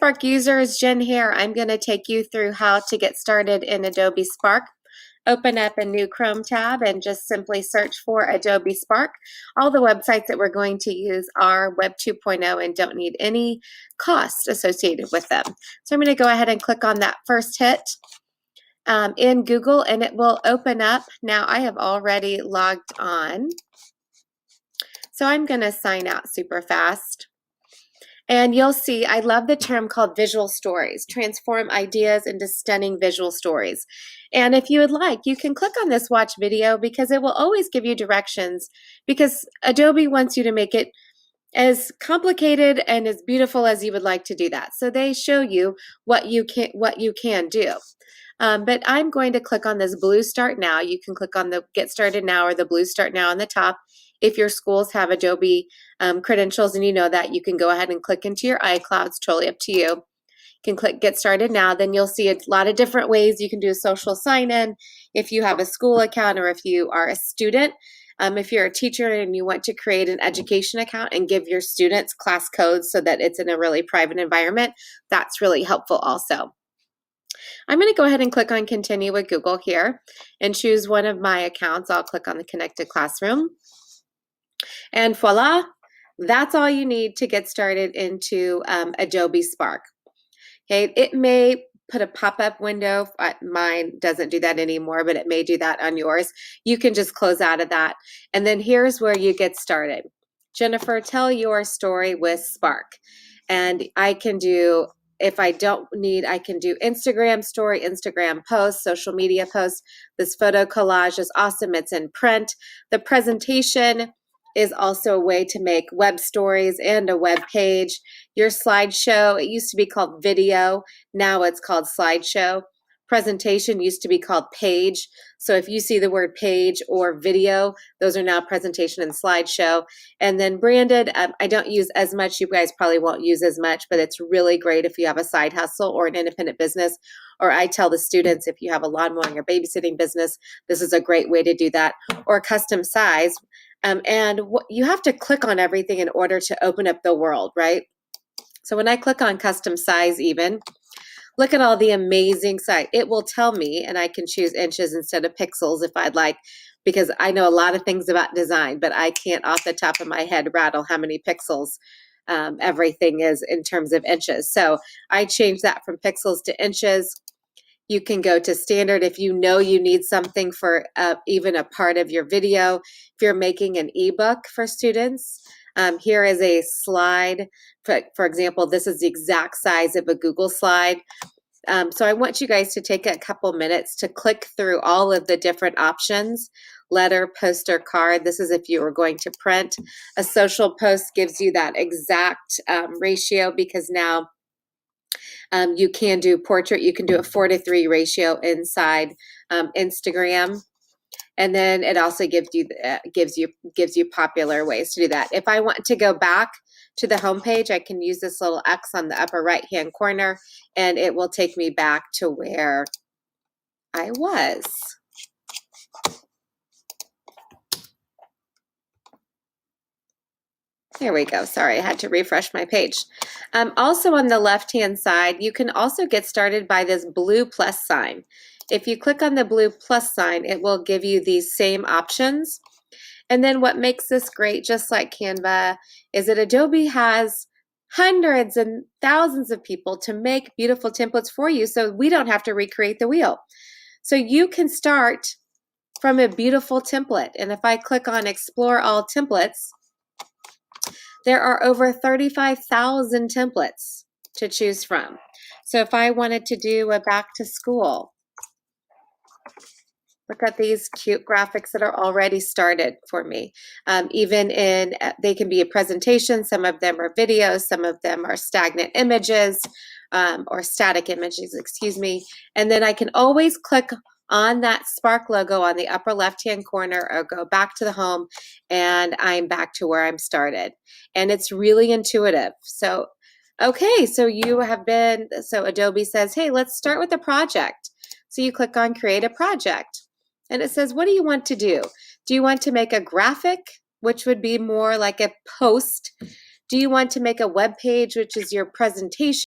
Spark users, Jen here. I'm going to take you through how to get started in Adobe Spark. Open up a new Chrome tab and just simply search for Adobe Spark. All the websites that we're going to use are Web 2.0 and don't need any cost associated with them. So I'm going to go ahead and click on that first hit in Google and it will open up. Now I have already logged on, so I'm going to sign out super fast. And you'll see, I love the term called visual stories, transform ideas into stunning visual stories. And if you would like, you can click on this watch video because it will always give you directions, because Adobe wants you to make it as complicated and as beautiful as you would like to do that. So they show you what you can do. But I'm going to click on this blue Start Now. You can click on the Get Started Now or the blue Start Now on the top. If your schools have Adobe credentials and you know that, you can go ahead and click into your iCloud. It's totally up to you. You can click Get Started Now. Then you'll see a lot of different ways you can do a social sign-in if you have a school account or if you are a student. If you're a teacher and you want to create an education account and give your students class codes so that it's in a really private environment, that's really helpful also. I'm going to go ahead and click on Continue with Google here and choose one of my accounts. I'll click on the Connected Classroom. And voila, that's all you need to get started into Adobe Spark. Okay, it may put a pop-up window. Mine doesn't do that anymore, but it may do that on yours. You can just close out of that. And then here's where you get started. Jennifer, tell your story with Spark. And I can do, if I don't need, I can do Instagram story, Instagram posts, social media posts. This photo collage is awesome. It's in print. The presentation is also a way to make web stories and a web page. Your slideshow, it used to be called video. Now it's called slideshow. Presentation used to be called page. So if you see the word page or video, those are now presentation and slideshow. And then branded, I don't use as much. You guys probably won't use as much, but it's really great if you have a side hustle or an independent business. Or I tell the students, if you have a lawn mowing or babysitting business, this is a great way to do that. Or custom size. And you have to click on everything in order to open up the world, right? So when I click on custom size even, look at all the amazing size. It will tell me, and I can choose inches instead of pixels if I'd like, because I know a lot of things about design, but I can't off the top of my head rattle how many pixels everything is in terms of inches. So I changed that from pixels to inches. You can go to standard if you know you need something for even a part of your video. If you're making an ebook for students, here is a slide. For example, this is the exact size of a Google slide. So I want you guys to take a couple minutes to click through all of the different options. Letter, poster, card. This is if you were going to print. A social post gives you that exact ratio, because now you can do portrait. You can do a 4:3 ratio inside Instagram. And then it also gives you popular ways to do that. If I want to go back to the home page, I can use this little X on the upper right hand corner and it will take me back to where I was. There we go. Sorry, I had to refresh my page. Also on the left-hand side, you can also get started by this blue plus sign. If you click on the blue plus sign, it will give you these same options. And then what makes this great, just like Canva, is that Adobe has hundreds and thousands of people to make beautiful templates for you, so we don't have to recreate the wheel. So you can start from a beautiful template. And if I click on Explore All Templates, there are over 35,000 templates to choose from. So if I wanted to do a back to school, look at these cute graphics that are already started for me. Even in, they can be a presentation, some of them are videos, some of them are stagnant images, or static images, excuse me. And then I can always click on that Spark logo on the upper left-hand corner or go back to the home and I'm back to where I'm started. And it's really intuitive. So, okay, so Adobe says, hey, let's start with a project. So you click on Create a Project. And it says, what do you want to do? Do you want to make a graphic, which would be more like a post? Do you want to make a web page, which is your presentation?